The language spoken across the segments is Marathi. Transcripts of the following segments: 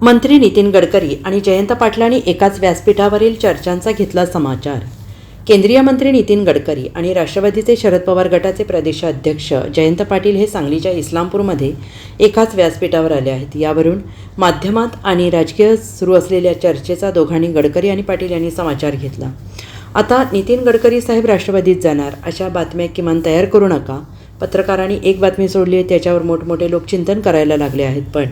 मंत्री नितीन गडकरी आणि जयंत पाटलांनी एकाच व्यासपीठावरील चर्चांचा घेतला समाचार। केंद्रीय मंत्री नितीन गडकरी आणि राष्ट्रवादीचे शरद पवार गटाचे प्रदेशाध्यक्ष जयंत पाटील हे सांगलीच्या इस्लामपूरमध्ये एकाच व्यासपीठावर आले आहेत। यावरून माध्यमात आणि राजकीय सुरू असलेल्या चर्चेचा दोघांनी गडकरी आणि पाटील यांनी समाचार घेतला। आता नितीन गडकरी साहेब राष्ट्रवादीत जाणार अशा बातम्या किमान तयार करू नका। पत्रकारांनी एक बातमी सोडली आहे, त्याच्यावर मोठमोठे लोक चिंतन करायला लागले आहेत। पण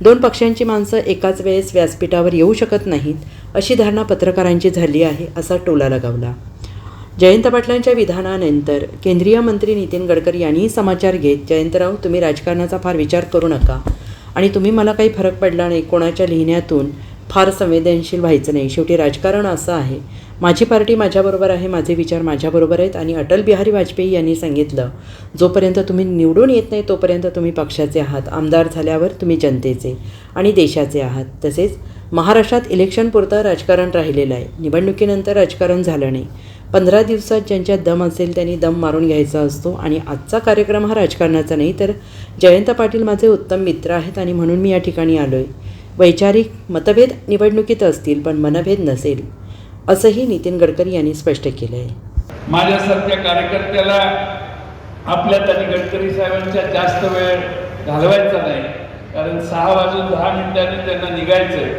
दोन पक्षांची माणसं एकाच वेळेस व्यासपीठावर येऊ शकत नाहीत अशी धारणा पत्रकारांची झाली आहे, असा टोला लगावला। जयंत पाटलांच्या विधानानंतर केंद्रीय मंत्री नितीन गडकरी यांनी समाचार घेत, जयंतराव तुम्ही राजकारणाचा फार विचार करू नका आणि तुम्ही मला काही फरक पडला नाही, कोणाच्या लिहिण्यातून फार संवेदनशील व्हायचं नाही। शेवटी राजकारण असं आहे, माझी पार्टी माझ्याबरोबर आहे, माझे विचार माझ्याबरोबर आहेत आणि अटल बिहारी वाजपेयी यांनी सांगितलं, जोपर्यंत तुम्ही निवडून येत नाही तोपर्यंत तुम्ही पक्षाचे आहात, आमदार झाल्यावर तुम्ही जनतेचे आणि देशाचे आहात। तसेच महाराष्ट्रात इलेक्शनपुरतं राजकारण राहिलेलं आहे, निवडणुकीनंतर राजकारण झालं नाही। 15 दिवसात ज्यांच्यात दम असेल त्यांनी दम मारून घ्यायचा असतो आणि आजचा कार्यक्रम हा राजकारणाचा नाही, तर जयंत पाटील माझे उत्तम मित्र आहेत आणि म्हणून मी या ठिकाणी आलो आहे। वैचारिक मतभेद निवडणुकीत असतील पण मनभेद नसेल, असंही नितीन गडकरी यांनी स्पष्ट केलं आहे। माझ्यासारख्या कार्यकर्त्याला आपल्यात आणि गडकरी साहेबांच्या जास्त वेळ घालवायचा नाही, कारण 6 वाजून 10 मिनिटांनी त्यांना निघायचं आहे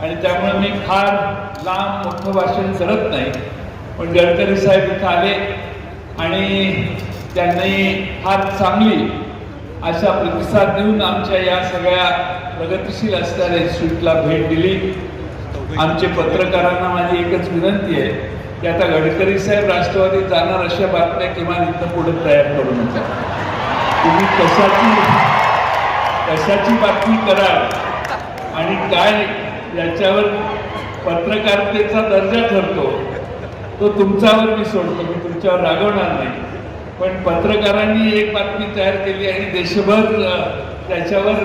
आणि त्यामुळे मी फार लांब मोठं भाषण करत नाही। पण गडकरी साहेब इथं आले आणि त्यांनी फार चांगली अशा प्रतिसाद देऊन आमच्या या सगळ्या प्रगतिशील असणाऱ्या इन्स्टिट्यूटला भेट दिली। आमचे पत्रकारांना माझी एकच विनंती आहे की आता गडकरी साहेब राष्ट्रवादीत जाणार अशा बातम्या किमान इथं पुढे तयार करू नका। तुम्ही कशाची बातमी कराल आणि काय याच्यावर पत्रकारितेचा दर्जा ठरतो तो तुमच्यावर मी सोडतो, मी तुमच्यावर रागवणार नाही। पण पत्रकारांनी एक बातमी तयार केली आणि देशभर त्याच्यावर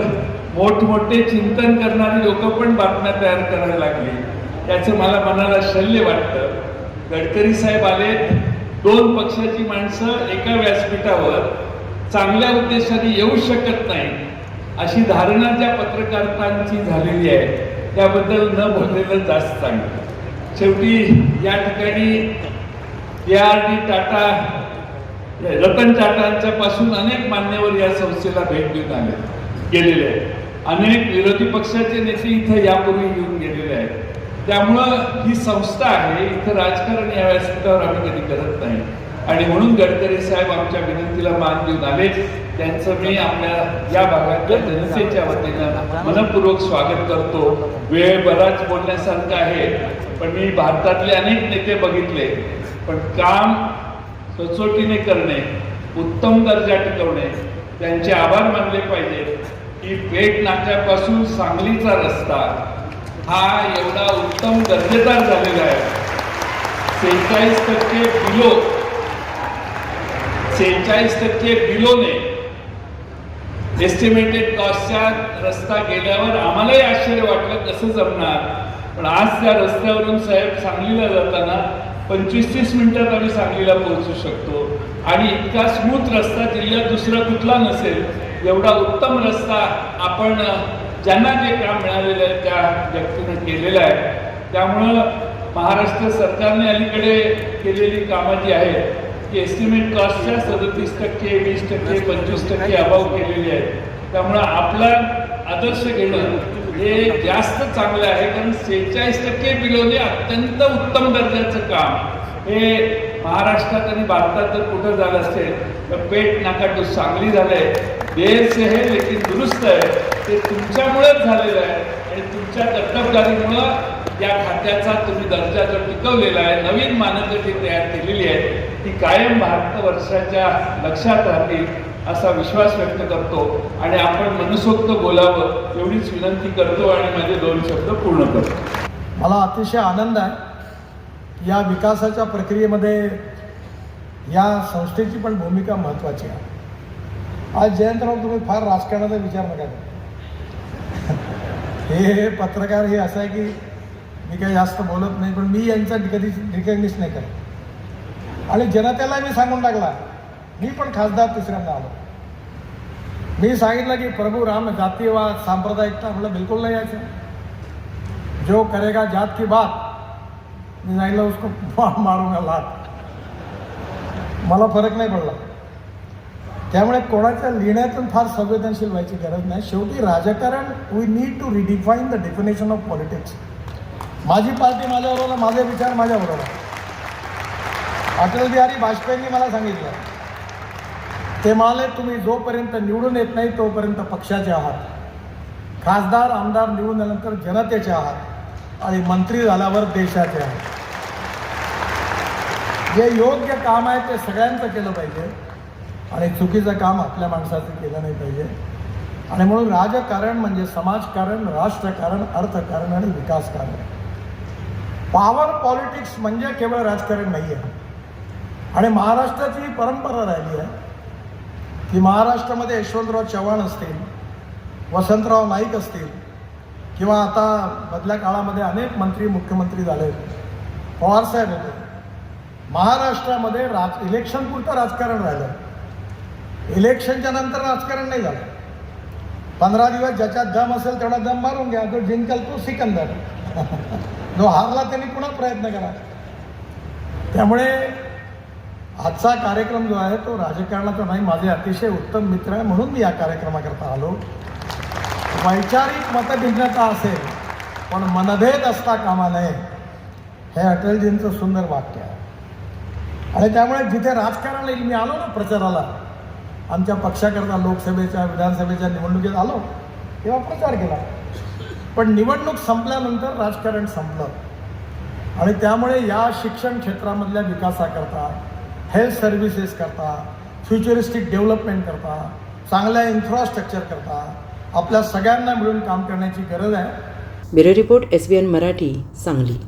मोठमोठे चिंतन करणारी लोक पण बातम्या तयार करायला लागली, याचं मला मनाला शल्य वाटतं। गडकरी साहेब आले, 2 पक्षाची माणसं एका व्यासपीठावर चांगल्या उद्देशाने येऊ शकत नाही अशी धारणा ज्या पत्रकारांची झालेली आहे त्याबद्दल न बोललेलं जास्त चांगलं। शेवटी या ठिकाणी ARD टाटा, रतन टाटांच्या पासून अनेक मान्यवर या संस्थेला भेट देऊन गेलेले आहेत। अनेक विरोधी पक्षाचे नेते इथं यापूर्वी येऊन गेलेले आहेत। त्यामुळं ही संस्था आहे, इथं राजकारण या व्यासपीठावर आम्ही कधी करत नाही आणि म्हणून गडकरी साहेब आमच्या विनंतीला मान देऊन आले। त्यांचं मी आपल्या या भागातल्या जनतेच्या वतीनं मनपूर्वक स्वागत करतो। वेळ बराच बोलण्यासारखं आहे, पण मी भारतातले अनेक नेते बघितले, पण काम सचोटीने करणे, उत्तम दर्जा टिकवणे, त्यांचे आभार मानले पाहिजे की पेठ नाक्यापासून सांगलीचा रस्ता हा एवढा उत्तम दर्जेदार झालेला आहे। 46% बिलोने एस्टिमेटेड कॉस्टच्या रस्ता गेल्यावर आम्हालाही आश्चर्य वाटलं कसं जमणार। पण आज त्या रस्त्यावरून साहेब सांगलीला जाताना 25-30 मिनिटात आम्ही सांगलीला पोहोचू शकतो आणि इतका स्मूथ रस्ता जिल्ह्यात दुसरा कुठला नसेल, एवढा उत्तम रस्ता आपण ज्यांना जे काम मिळालेलं आहे त्या व्यक्तीनं केलेलं आहे। त्यामुळं महाराष्ट्र सरकारने अलीकडे केलेली कामं जी आहेत की एस्टिमेट कॉस्टच्या 37%, 20%, 25% अभाव केलेली आहेत। त्यामुळं आपला आदर्श घेणं हे जास्त चांगलं आहे, कारण 46% बिलोने अत्यंत उत्तम दर्जाचं काम हे महाराष्ट्रात आणि भारतात जर कुठं झालं असेल तर पेठ नाका टू सांगली झालंय। देर से है लेकिन दुरुस्त आहे, ते तुमच्यामुळेच झालेलं आहे आणि तुमच्या कर्तबगारीमुळं या खात्याचा तुम्ही दर्जा जो टिकवलेला आहे, नवीन मानदंड जी तयार केलेली आहे ती कायम भारतवर्षाच्या लक्षात राहतील असा विश्वास व्यक्त करतो आणि आपण मनसोक्त बोलावं एवढीच विनंती करतो आणि माझे 2 शब्द पूर्ण करतो। मला अतिशय आनंद आहे, या विकासाच्या प्रक्रियेमध्ये या संस्थेची पण भूमिका महत्त्वाची आहे। आज जयंतराव तुम्ही फार राजकारणाचा विचार नका हे पत्रकार हे असं आहे की मी काही जास्त बोलत नाही, पण मी यांचा कधी रिकग्निश नाही करत आणि जनतेला मी सांगून टाकला, मी पण खासदार 3ऱ्यांदा आलो। मी सांगितलं की प्रभू राम, जातीयवाद, सांप्रदायिकता आपलं बिलकुल नाही यायचं। जो करेगा जात की बात मी सांगितलं उसको मारूंगा लात. मला फरक नाही पडला. त्यामुळे कोणाच्या लिहिण्यातून फार संवेदनशील व्हायची गरज नाही. शेवटी राजकारण we need to redefine the definition of politics. माझी पार्टी माझ्याबरोबर, माझे विचार माझ्याबरोबर. अटल बिहारी वाजपेयींनी मला सांगितलं, ते म्हणाले तुम्ही जोपर्यंत निवडून येत नाही तोपर्यंत पक्षाचे आहात, खासदार आमदार निवडून आल्यानंतर जनतेचे आहात आणि मंत्री झाल्यावर देशाचे आहात. जे योग्य काम आहे ते सगळ्यांचं केलं पाहिजे आणि चुकीचं काम आपल्या माणसाचं केलं नाही पाहिजे. आणि म्हणून राजकारण म्हणजे समाजकारण, राष्ट्रकारण, अर्थकारण आणि विकासकारण. पॉवर पॉलिटिक्स म्हणजे केवळ राजकारण नाही आहे. आणि महाराष्ट्राची ही परंपरा राहिली आहे की महाराष्ट्रामध्ये यशवंतराव चव्हाण असतील, वसंतराव नाईक असतील किंवा आता मधल्या काळामध्ये अनेक मंत्री मुख्यमंत्री झाले, पवारसाहेब होते. महाराष्ट्रामध्ये इलेक्शनपुरतं राजकारण राहिलं. इलेक्शनच्या नंतर राजकारण नाही झालं. 15 दिवस ज्याच्यात दम असेल तेवढा दम मारून घ्या, जो जिंकल तो सिकंदर, जो हारला त्यांनी पुन्हा प्रयत्न करा. त्यामुळे आजचा कार्यक्रम जो आहे तो राजकारणाचा नाही, माझे अतिशय उत्तम मित्र आहे म्हणून मी या कार्यक्रमाकरता आलो. वैचारिक मतभिन्नता असेल पण मनभेद असता कामा नये, हे अटलजींचं सुंदर वाक्य आहे. आणि त्यामुळे जिथे राजकारण येईल, मी आलो ना प्रचाराला, आमच्या पक्षाकरता लोकसभेच्या विधानसभेच्या निवडणुकीत आलो तेव्हा प्रचार केला. पण निवडणूक संपल्यानंतर राजकारण संपलं. आणि त्यामुळे या शिक्षण क्षेत्रामधल्या विकासाकरता, हेल्थ सर्व्हिसेस करता, फ्युचरिस्टिक डेव्हलपमेंट करता, चांगल्या इन्फ्रास्ट्रक्चर करता आपल्या सगळ्यांना मिळून काम करण्याची गरज आहे. Bureau report SBN Marathi, Sangli.